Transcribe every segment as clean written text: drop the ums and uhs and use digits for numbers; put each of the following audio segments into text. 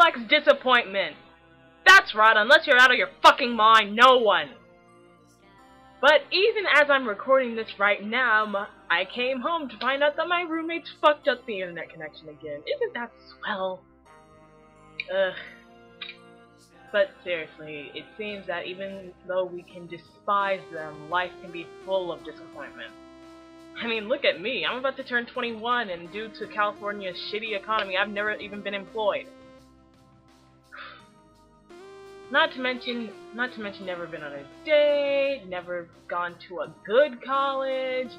reflects disappointment. That's right, unless you're out of your fucking mind, no one. But even as I'm recording this right now, I came home to find out that my roommates fucked up the internet connection again. Isn't that swell? Ugh. But seriously, it seems that even though we can despise them, life can be full of disappointment. I mean, look at me. I'm about to turn 21, and due to California's shitty economy, I've never even been employed. Not to mention never been on a date, never gone to a good college,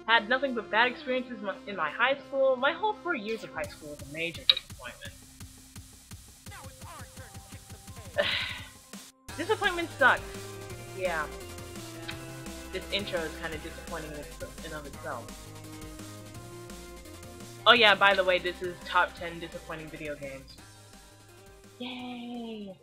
had nothing but bad experiences in my high school. My whole 4 years of high school was a major disappointment. Disappointment sucks. Yeah. This intro is kind of disappointing in of itself. Oh yeah, by the way, this is top 10 disappointing video games. Yay!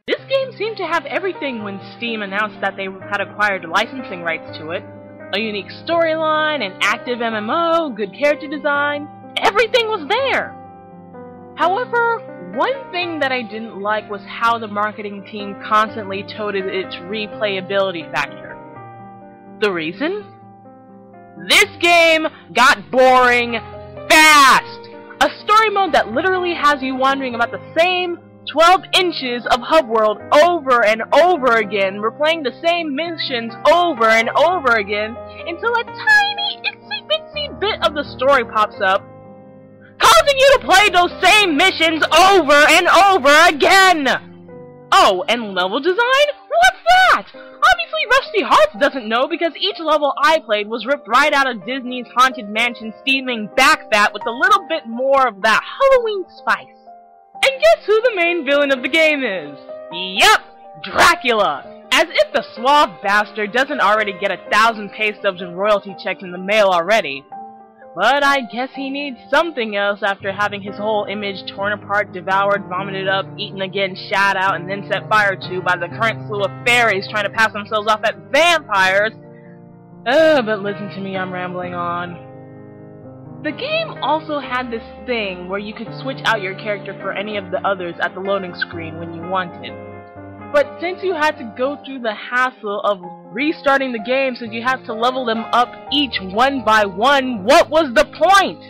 This game seemed to have everything when Steam announced that they had acquired licensing rights to it. A unique storyline, an active MMO, good character design, everything was there! However, one thing that I didn't like was how the marketing team constantly touted its replayability factor. The reason? This game got boring fast! A story mode that literally has you wandering about the same 12 inches of hub world over and over again, replaying the same missions over and over again, until a tiny itsy bitsy bit of the story pops up, causing you to play those same missions over and over again! Oh, and level design? What's that? Obviously Rusty Hearts doesn't know because each level I played was ripped right out of Disney's Haunted Mansion steaming back fat with a little bit more of that Halloween spice. And guess who the main villain of the game is? Yep! Dracula! As if the suave bastard doesn't already get 1,000 pay stubs and royalty checks in the mail already. But I guess he needs something else after having his whole image torn apart, devoured, vomited up, eaten again, shat out, and then set fire to by the current slew of fairies trying to pass themselves off as vampires. But listen to me, I'm rambling on. The game also had this thing where you could switch out your character for any of the others at the loading screen when you wanted. But since you had to go through the hassle of restarting the game since you had to level them up each one by one, what was the point?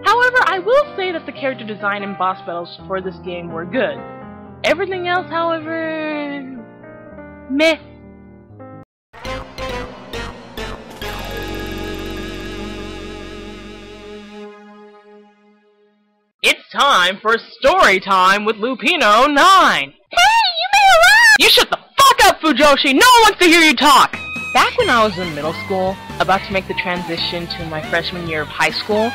However, I will say that the character design and boss battles for this game were good. Everything else, however, meh. It's time for story time with Lupino 9! Hey, you made a run! You shut the fuck up, Fujoshi! No one wants to hear you talk! Back when I was in middle school, about to make the transition to my freshman year of high school,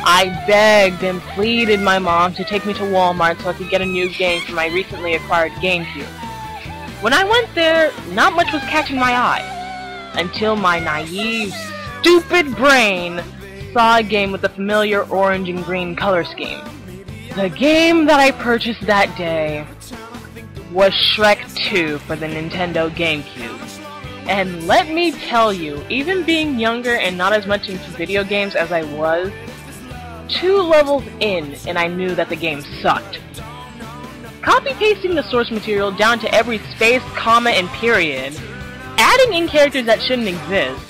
I begged and pleaded my mom to take me to Walmart so I could get a new game for my recently acquired GameCube. When I went there, not much was catching my eye, until my naive, stupid brain saw a game with a familiar orange and green color scheme. The game that I purchased that day was Shrek 2 for the Nintendo GameCube. And let me tell you, even being younger and not as much into video games as I was, 2 levels in and I knew that the game sucked. Copy-pasting the source material down to every space, comma, and period, adding in characters that shouldn't exist,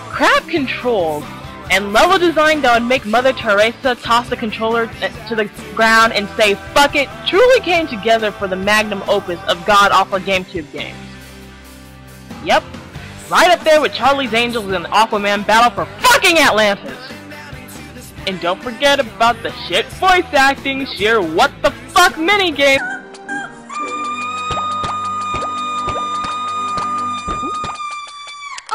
crap controls, and level design that would make Mother Teresa toss the controller to the ground and say fuck it truly came together for the magnum opus of god-awful GameCube games. Yep, right up there with Charlie's Angels and Aquaman Battle for fucking Atlantis! And don't forget about the shit voice acting, sheer what the fuck minigame.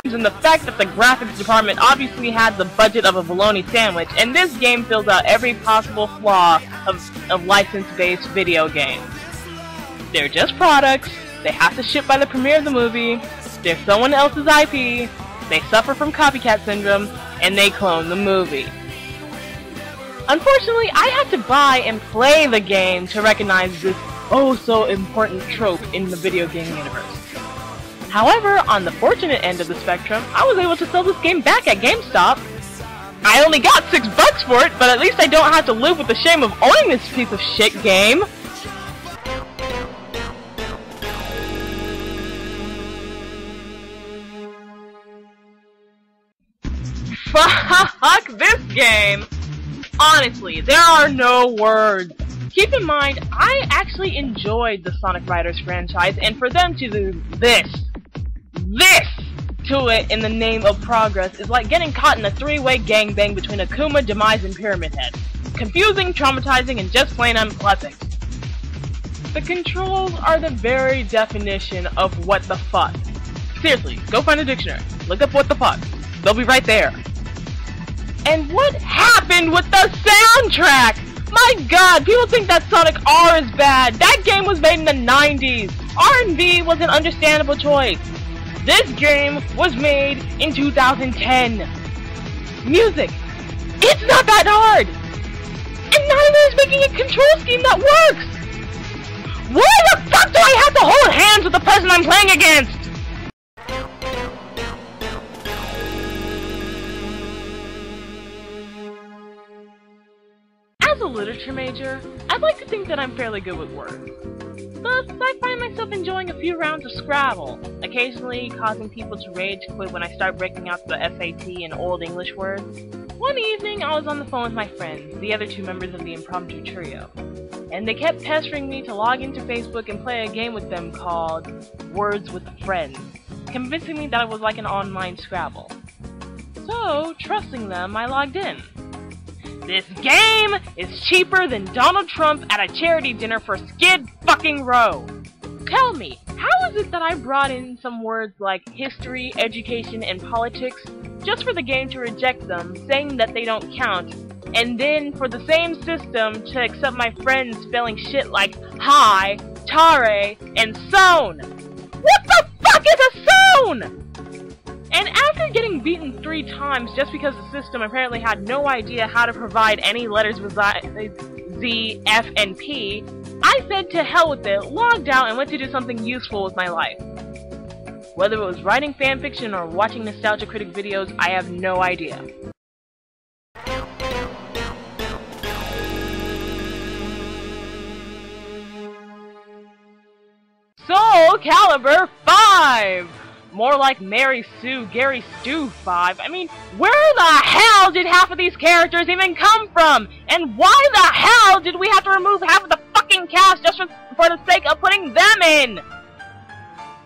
And the fact that the graphics department obviously had the budget of a bologna sandwich, and this game fills out every possible flaw of license-based video games. They're just products, they have to ship by the premiere of the movie, they're someone else's IP, they suffer from copycat syndrome, and they clone the movie. Unfortunately, I had to buy and play the game to recognize this oh-so-important trope in the video game universe. However, on the fortunate end of the spectrum, I was able to sell this game back at GameStop. I only got $6 for it, but at least I don't have to live with the shame of owning this piece of shit game. Fuck this game! Honestly, there are no words. Keep in mind, I actually enjoyed the Sonic Riders franchise, and for them to do this to it in the name of progress is like getting caught in a three-way gangbang between Akuma, Demise, and Pyramid Head. Confusing, traumatizing, and just plain unpleasant. The controls are the very definition of what the fuck. Seriously, go find a dictionary. Look up what the fuck. They'll be right there. And what happened with the soundtrack? My god, people think that Sonic R is bad. That game was made in the 90s. R&B was an understandable choice. This game was made in 2010. Music, it's not that hard. And neither is making a control scheme that works. Why the fuck do I have to hold hands with the person I'm playing against? As a literature major, I'd like to think that I'm fairly good with words. Thus, I find myself enjoying a few rounds of Scrabble, occasionally causing people to rage quit when I start breaking out the SAT in Old English words. One evening, I was on the phone with my friends, the other two members of the impromptu trio, and they kept pestering me to log into Facebook and play a game with them called Words with Friends, convincing me that it was like an online Scrabble. So, trusting them, I logged in. This game is cheaper than Donald Trump at a charity dinner for Skid fucking Row. Tell me, how is it that I brought in some words like history, education, and politics just for the game to reject them, saying that they don't count, and then for the same system to accept my friends spelling shit like hi, tare, and sown? What the fuck is a sown? And after getting beaten 3 times just because the system apparently had no idea how to provide any letters besides Z, F, and P, I said to hell with it, logged out, and went to do something useful with my life. Whether it was writing fanfiction or watching Nostalgia Critic videos, I have no idea. Soulcalibur V! More like Mary Sue, Gary Stu 5. I mean, where the hell did half of these characters even come from? And why the hell did we have to remove half of the fucking cast just for the sake of putting them in?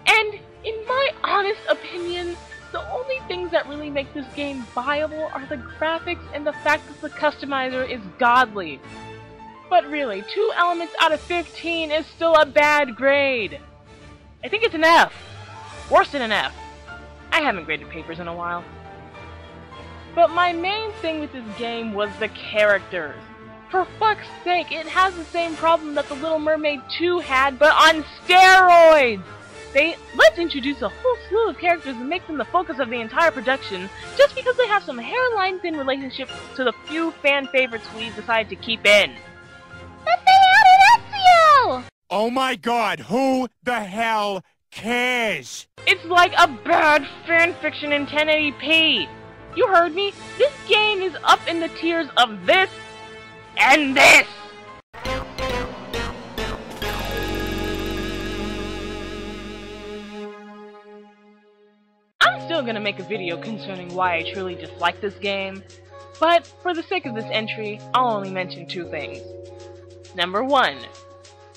And in my honest opinion, the only things that really make this game viable are the graphics and the fact that the customizer is godly. But really, 2 elements out of 15 is still a bad grade. I think it's an F. Worse than an F. I haven't graded papers in a while. But my main thing with this game was the characters. For fuck's sake, it has the same problem that The Little Mermaid 2 had, but on steroids! Let's introduce a whole slew of characters and make them the focus of the entire production, just because they have some hairlines in relationship to the few fan favorites we decided to keep in. But they added Ezio! Oh my god, who the hell cares? It's like a bad fanfiction in 1080p. You heard me? This game is up in the tiers of this and this. I'm still gonna make a video concerning why I truly dislike this game, but for the sake of this entry, I'll only mention 2 things. Number 1.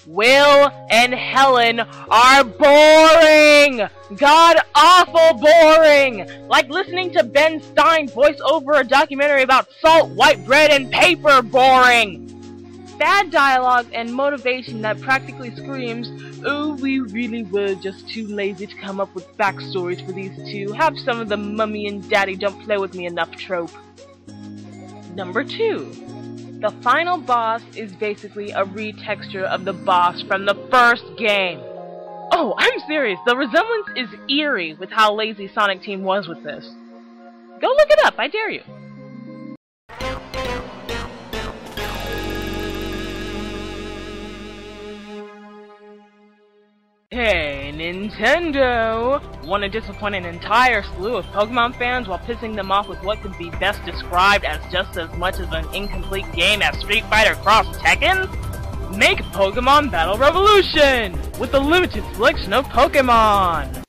Will and Helen are boring! God-awful boring! Like listening to Ben Stein voice over a documentary about salt, white bread, and paper boring! Bad dialogue and motivation that practically screams, oh, we really were just too lazy to come up with backstories for these two. Have some of the mummy and daddy don't play with me enough trope. Number 2. The final boss is basically a retexture of the boss from the first game. Oh, I'm serious. The resemblance is eerie with how lazy Sonic Team was with this. Go look it up, I dare you. Nintendo want to disappoint an entire slew of Pokemon fans while pissing them off with what could be best described as just as much of an incomplete game as Street Fighter Cross Tekken? Make Pokemon Battle Revolution! With a limited selection of Pokemon!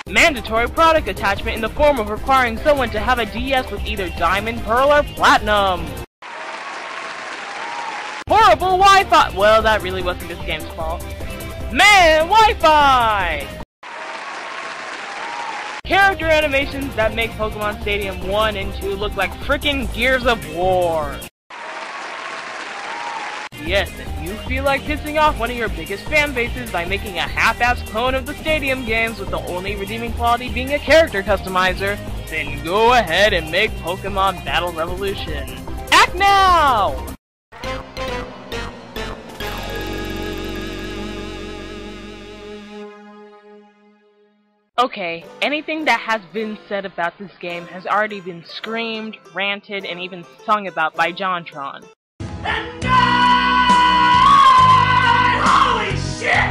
Mandatory product attachment in the form of requiring someone to have a DS with either Diamond, Pearl, or Platinum! Horrible Wi-Fi! Well, that really wasn't this game's fault. Man, Wi-Fi! Character animations that make Pokemon Stadium 1 and 2 look like frickin' Gears of War! Yes, if you feel like pissing off one of your biggest fan bases by making a half-ass clone of the Stadium games with the only redeeming quality being a character customizer, then go ahead and make Pokemon Battle Revolution. Act now! Okay, anything that has been said about this game has already been screamed, ranted, and even sung about by JonTron. And holy shit!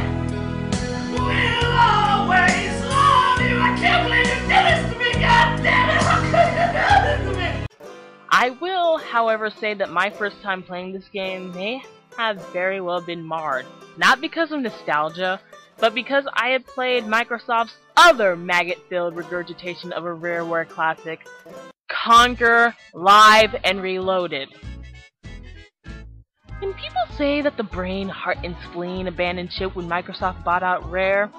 We'll always love you! I can't believe you did this to me! God damn it! How could you do this to me? I will, however, say that my first time playing this game may have very well been marred. Not because of nostalgia, but because I had played Microsoft's other maggot-filled regurgitation of a Rareware classic, Conker Live and Reloaded. When people say that the brain, heart, and spleen abandoned ship when Microsoft bought out Rare,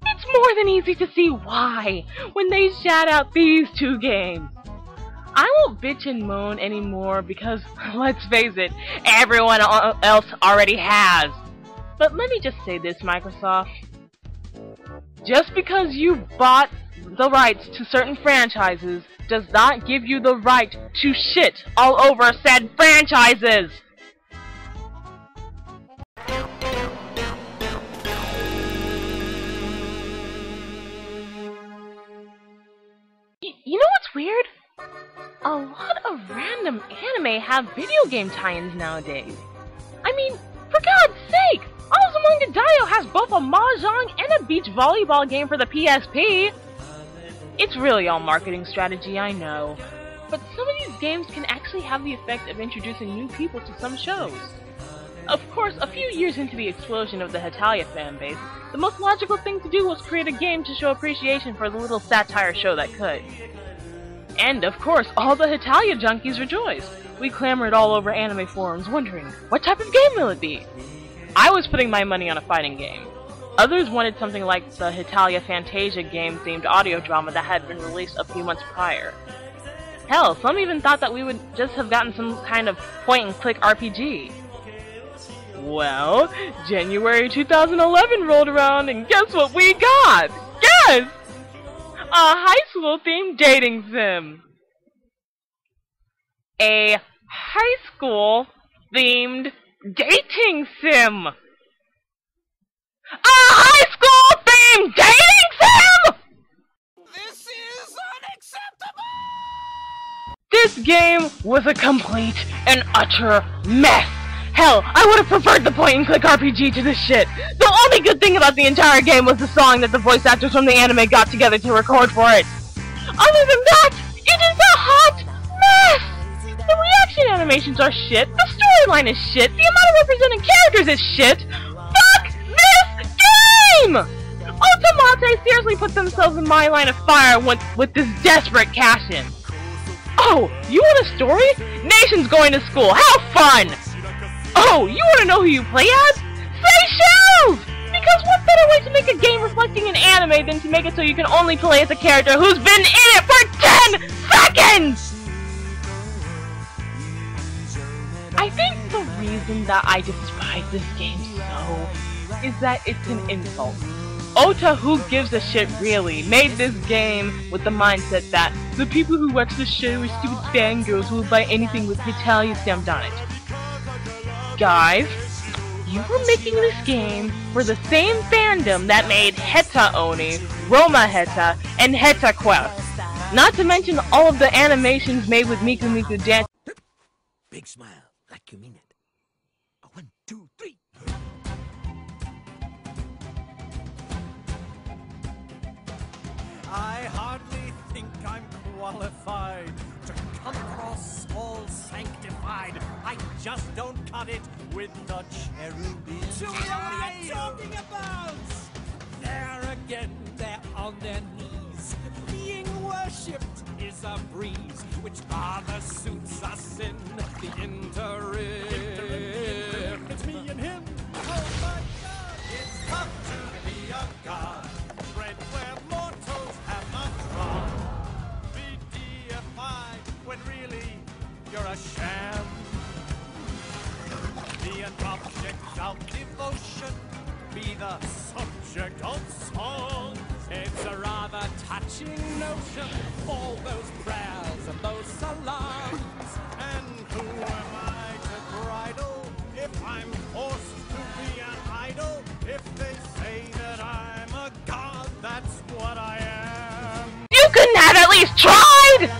it's more than easy to see why when they shout out these two games. I won't bitch and moan anymore because, let's face it, everyone else already has. But let me just say this, Microsoft. Just because you bought the rights to certain franchises does not give you the right to shit all over said franchises! You know what's weird? A lot of random anime have video game tie-ins nowadays. I mean, for God's sake! Azumanga Daioh has both a mahjong and a beach volleyball game for the PSP! It's really all marketing strategy, I know. But some of these games can actually have the effect of introducing new people to some shows. Of course, a few years into the explosion of the Hetalia fanbase, the most logical thing to do was create a game to show appreciation for the little satire show that could. And, of course, all the Hetalia junkies rejoiced. We clamored all over anime forums wondering, what type of game will it be? I was putting my money on a fighting game. Others wanted something like the Hetalia Fantasia game-themed audio drama that had been released a few months prior. Hell, some even thought that we would just have gotten some kind of point-and-click RPG. Well, January 2011 rolled around and guess what we got? Guess! A high school-themed dating sim. A high school-themed dating sim! A high school-themed dating sim?! This is unacceptable! This game was a complete and utter mess! Hell, I would have preferred the point-and-click RPG to this shit! The only good thing about the entire game was the song that the voice actors from the anime got together to record for it. Other than that, it is a hot mess! The reaction animations are shit, the storyline is shit, the amount of represented characters is shit! Fuck this game! Otamate seriously put themselves in my line of fire with this desperate cash-in. Oh, you want a story? Nation's going to school, have fun! Oh, you want to know who you play as? Seychelles! Because what better way to make a game reflecting an anime than to make it so you can only play as a character who's been in it for 10 seconds! I think the reason that I despise this game so is that it's an insult. Ota Who Gives a Shit really made this game with the mindset that the people who watch the show are stupid fangirls who will buy anything with Hetalia stamped on it. Guys, you were making this game for the same fandom that made Heta Oni, Roma Heta, and Heta Quest. Not to mention all of the animations made with Miku Miku dance. Big smile, like you mean it. 1, 2, 3. I hardly think I'm qualified to come across all sanctified. I just don't cut it with the cherubim. So what are you talking about? There again, they're on their knees. Being worshipped is a breeze, which father suits us in the interim. It's me and him. Oh my God, it's tough to be a god. Bred where mortals have not trod. Be deified when really you're a sham. Be an object of devotion. Be the subject of song. It's a rather touching notion. All those prayers and those salams. And who am I to bridle if I'm forced to be an idol? If they say that I'm a god, that's what I am. You couldn't have at least tried!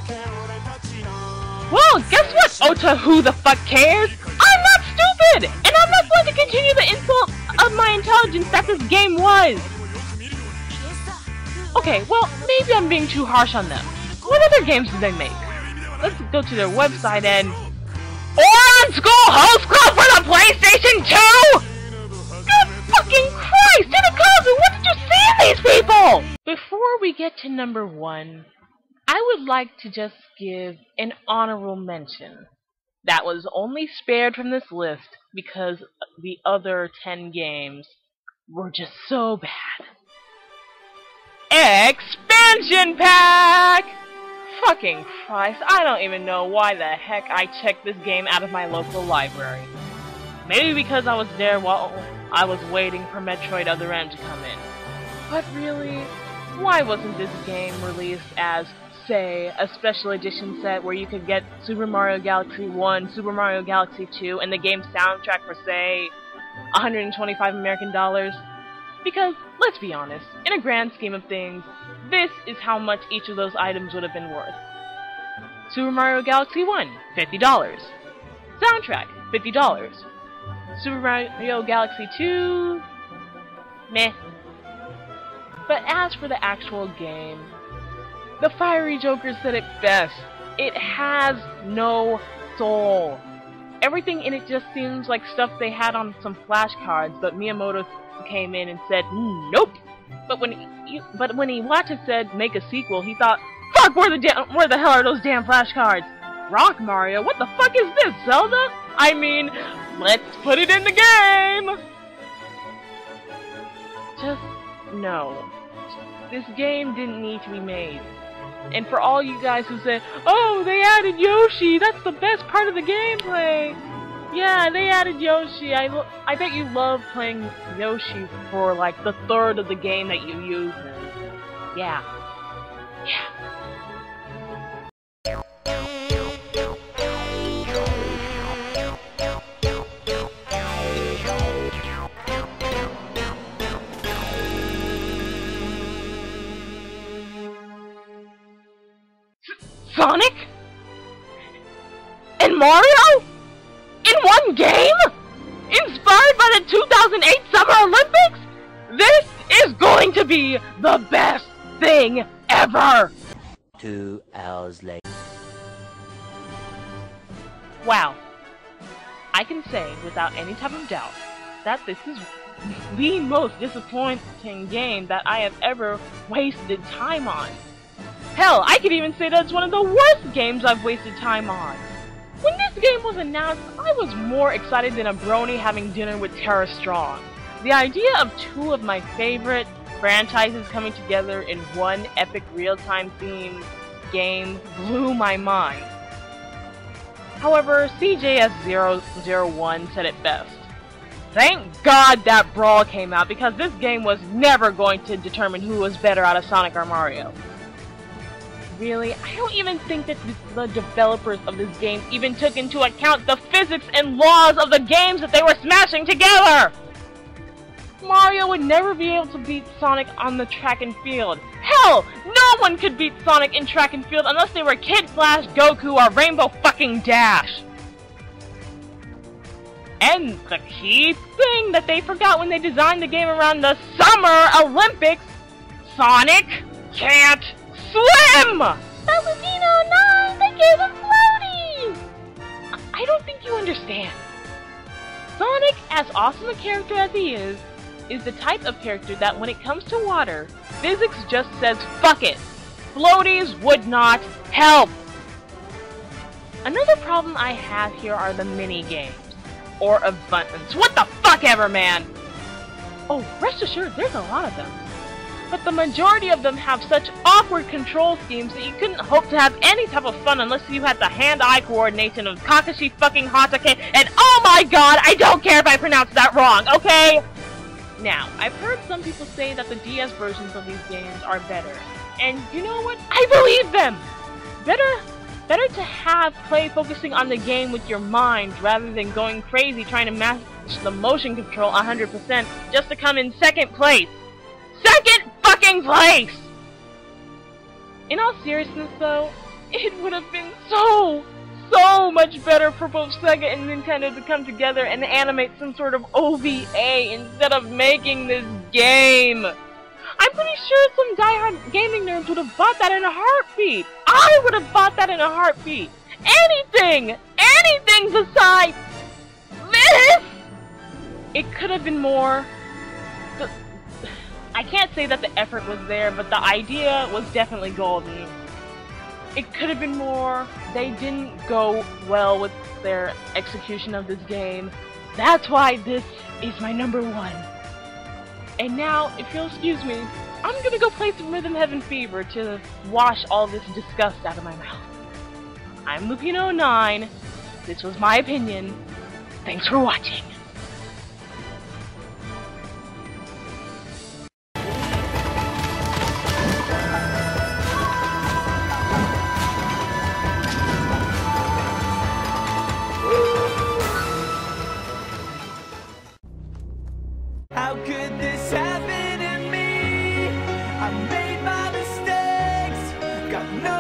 Well, guess what, Ota who the fuck cares? I'm not stupid! And I'm not going to continue the insult of my intelligence that this game was! Okay, well, maybe I'm being too harsh on them. What other games did they make? Let's go to their website and... Orange School Host Club for the PlayStation 2?! Good fucking Christ! Hinakazu, what did you see in these people?! Before we get to number 1, I would like to just give an honorable mention that was only spared from this list because the other 10 games were just so bad. Expansion Pack! Fucking Christ, I don't even know why the heck I checked this game out of my local library. Maybe because I was there while I was waiting for Metroid Other M to come in. But really, why wasn't this game released as, say, a special edition set where you could get Super Mario Galaxy 1, Super Mario Galaxy 2, and the game soundtrack for, say, 125 American dollars? Because, let's be honest, in a grand scheme of things, this is how much each of those items would have been worth. Super Mario Galaxy 1, $50. Soundtrack, $50. Super Mario Galaxy 2, meh. But as for the actual game, the Fiery Joker said it best. It has no soul. Everything in it just seems like stuff they had on some flashcards, but Miyamoto came in and said, nope. But when Iwata said make a sequel, he thought, fuck, where the hell are those damn flashcards? Rock Mario? What the fuck is this, Zelda? I mean, let's put it in the game! Just, no. This game didn't need to be made. And for all you guys who say, oh, they added Yoshi, that's the best part of the gameplay. Yeah, they added Yoshi. I bet you love playing Yoshi for like the third of the game that you use him. Yeah. Yeah. Sonic? And Mario? In one game? Inspired by the 2008 Summer Olympics? This is going to be the best thing ever! 2 hours later. Wow. I can say without any type of doubt that this is the most disappointing game that I have ever wasted time on. Hell, I could even say that it's one of the worst games I've wasted time on. When this game was announced, I was more excited than a brony having dinner with Tara Strong. The idea of two of my favorite franchises coming together in one epic real-time themed game blew my mind. However, CJS001 said it best. Thank God that Brawl came out, because this game was never going to determine who was better out of Sonic or Mario. Really, I don't even think that the developers of this game even took into account the physics and laws of the games that they were smashing together! Mario would never be able to beat Sonic on the track and field. Hell, no one could beat Sonic in track and field unless they were Kid Flash, Goku, or Rainbow fucking Dash! And the key thing that they forgot when they designed the game around the Summer Olympics, Sonic can't swim! But Lupino 9, they gave him floaties! I don't think you understand. Sonic, as awesome a character as he is the type of character that when it comes to water, physics just says fuck it. Floaties would not help. Another problem I have here are the mini-games. Or abundance. What the fuck ever, man! Oh, rest assured, there's a lot of them. But the majority of them have such awkward control schemes that you couldn't hope to have any type of fun unless you had the hand-eye coordination of Kakashi fucking Hatake, and oh my god, I don't care if I pronounce that wrong, okay? Now, I've heard some people say that the DS versions of these games are better. And you know what? I believe them! Better to have play focusing on the game with your mind rather than going crazy trying to match the motion control 100% just to come in second place. Second fucking place! In all seriousness though, it would have been so much better for both Sega and Nintendo to come together and animate some sort of OVA instead of making this game. I'm pretty sure some diehard gaming nerds would have bought that in a heartbeat. I would have bought that in a heartbeat. Anything besides this! It could have been more. I can't say that the effort was there, but the idea was definitely golden. It could have been more. They didn't go well with their execution of this game. That's why this is my #1. And now, if you'll excuse me, I'm gonna go play some Rhythm Heaven Fever to wash all this disgust out of my mouth. I'm Lupino 9. This was my opinion. Thanks for watching. How could this happen to me? I made my mistakes, got no